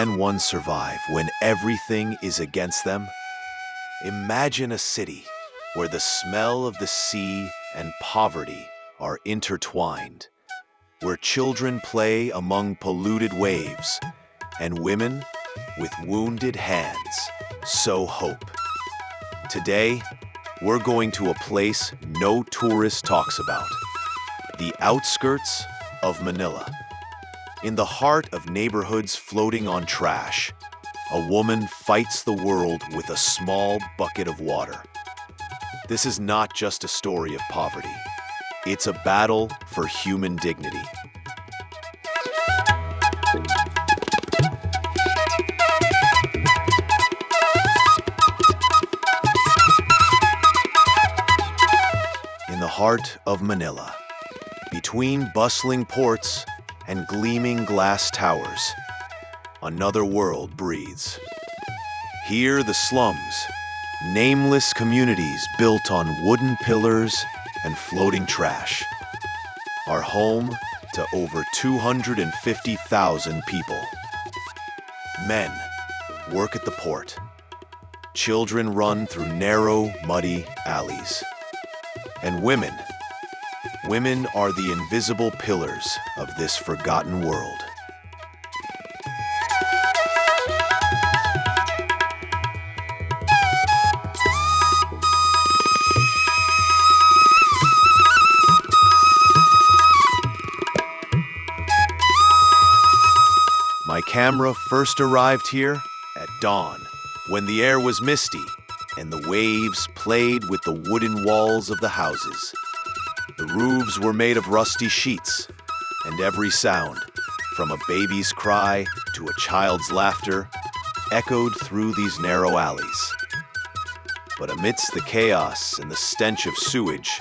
can one survive when everything is against them? Imagine a city where the smell of the sea and poverty are intertwined, where children play among polluted waves, and women with wounded hands sow hope. Today, we're going to a place no tourist talks about, the outskirts of Manila. In the heart of neighborhoods floating on trash, a woman fights the world with a small bucket of water. This is not just a story of poverty. It's a battle for human dignity. In the heart of Manila, between bustling ports and gleaming glass towers, another world breathes. Here, the slums, nameless communities built on wooden pillars and floating trash, are home to over 250,000 people. Men work at the port. Children run through narrow, muddy alleys. And women are the invisible pillars of this forgotten world. My camera first arrived here at dawn, when the air was misty and the waves played with the wooden walls of the houses. The roofs were made of rusty sheets, and every sound, from a baby's cry to a child's laughter, echoed through these narrow alleys. But amidst the chaos and the stench of sewage,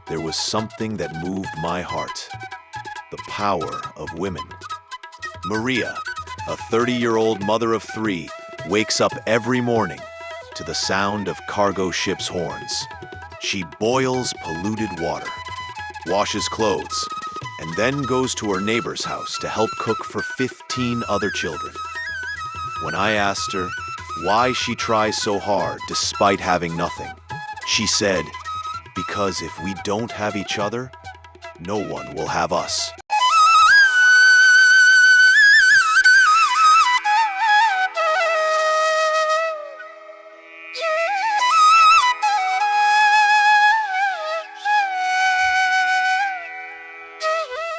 there was something that moved my heart: the power of women. Maria, a 30-year-old mother of 3, wakes up every morning to the sound of cargo ships' horns. She boils polluted water, washes clothes, and then goes to her neighbor's house to help cook for 15 other children. When I asked her why she tries so hard despite having nothing, she said, "Because if we don't have each other, no one will have us."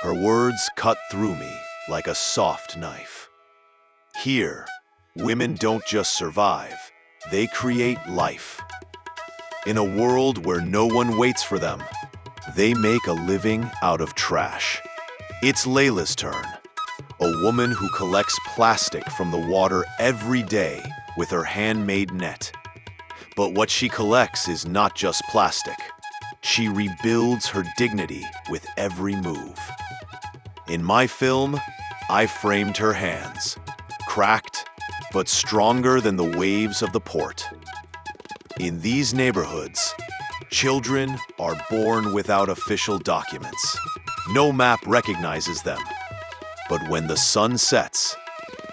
Her words cut through me like a soft knife. Here, women don't just survive, they create life. In a world where no one waits for them, they make a living out of trash. It's Layla's turn, a woman who collects plastic from the water every day with her handmade net. But what she collects is not just plastic. She rebuilds her dignity with every move. In my film, I framed her hands, cracked but stronger than the waves of the port. In these neighborhoods, children are born without official documents. No map recognizes them. But when the sun sets,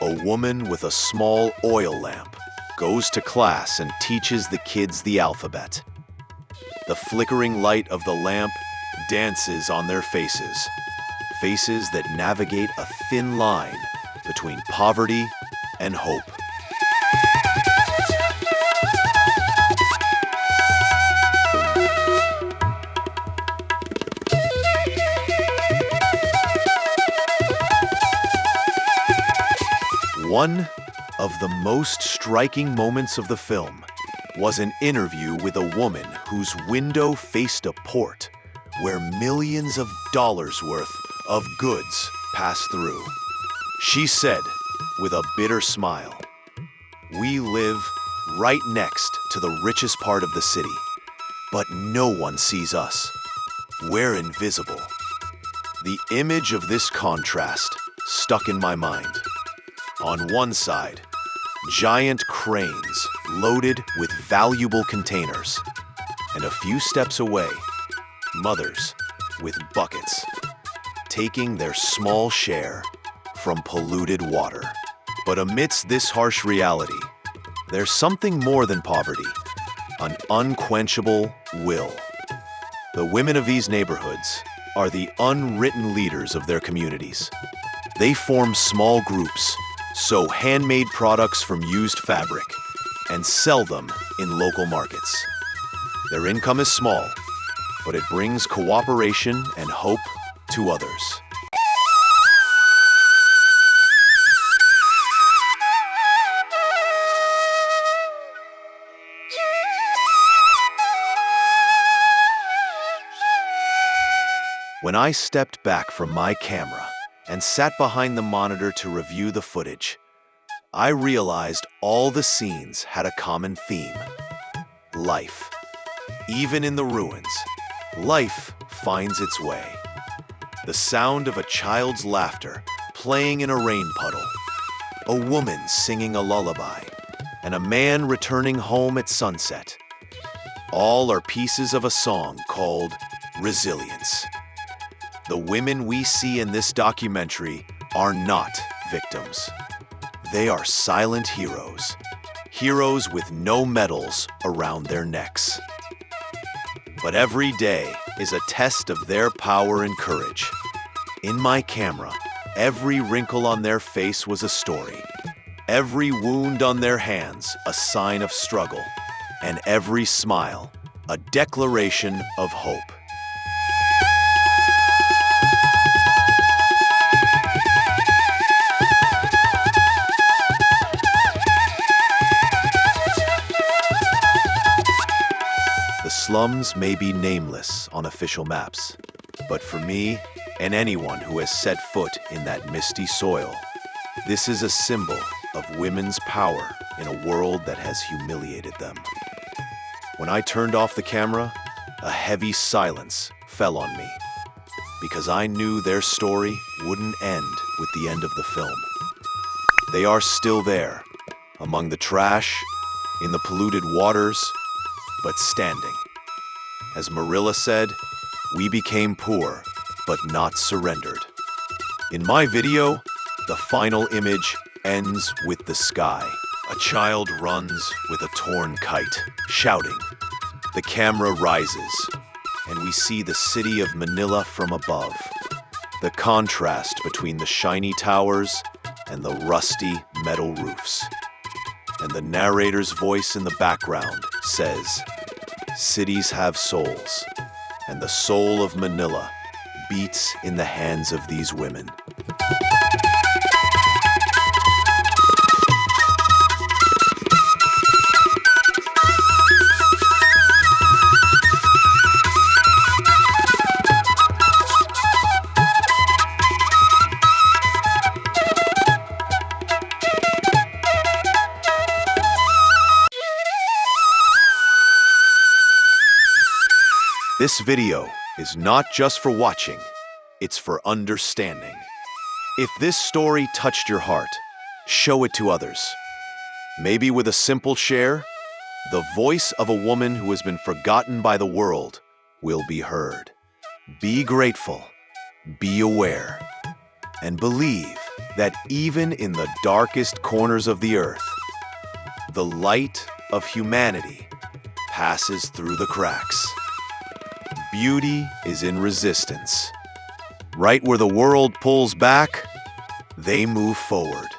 a woman with a small oil lamp goes to class and teaches the kids the alphabet. The flickering light of the lamp dances on their faces. Faces that navigate a thin line between poverty and hope. One of the most striking moments of the film was an interview with a woman whose window faced a port where millions of dollars worth of goods pass through. She said, with a bitter smile, "We live right next to the richest part of the city, but no one sees us. We're invisible." The image of this contrast stuck in my mind. On one side, giant cranes loaded with valuable containers, and a few steps away, mothers with buckets, taking their small share from polluted water. But amidst this harsh reality, there's something more than poverty, an unquenchable will. The women of these neighborhoods are the unwritten leaders of their communities. They form small groups, sew handmade products from used fabric, and sell them in local markets. Their income is small, but it brings cooperation and hope to others. When I stepped back from my camera and sat behind the monitor to review the footage, I realized all the scenes had a common theme: life. Even in the ruins, life finds its way. The sound of a child's laughter playing in a rain puddle, a woman singing a lullaby, and a man returning home at sunset. All are pieces of a song called Resilience. The women we see in this documentary are not victims. They are silent heroes, heroes with no medals around their necks. But every day is a test of their power and courage. In my camera, every wrinkle on their face was a story, every wound on their hands a sign of struggle, and every smile a declaration of hope. The slums may be nameless on official maps, but for me and anyone who has set foot in that misty soil, this is a symbol of women's power in a world that has humiliated them. When I turned off the camera, a heavy silence fell on me, because I knew their story wouldn't end with the end of the film. They are still there, among the trash, in the polluted waters, but standing. As Marilla said, we became poor, but not surrendered. In my video, the final image ends with the sky. A child runs with a torn kite, shouting. The camera rises, and we see the city of Manila from above. The contrast between the shiny towers and the rusty metal roofs. And the narrator's voice in the background says, "Cities have souls, and the soul of Manila beats in the hands of these women." This video is not just for watching, it's for understanding. If this story touched your heart, show it to others. Maybe with a simple share, the voice of a woman who has been forgotten by the world will be heard. Be grateful, be aware, and believe that even in the darkest corners of the earth, the light of humanity passes through the cracks. Beauty is in resistance. Right where the world pulls back, they move forward.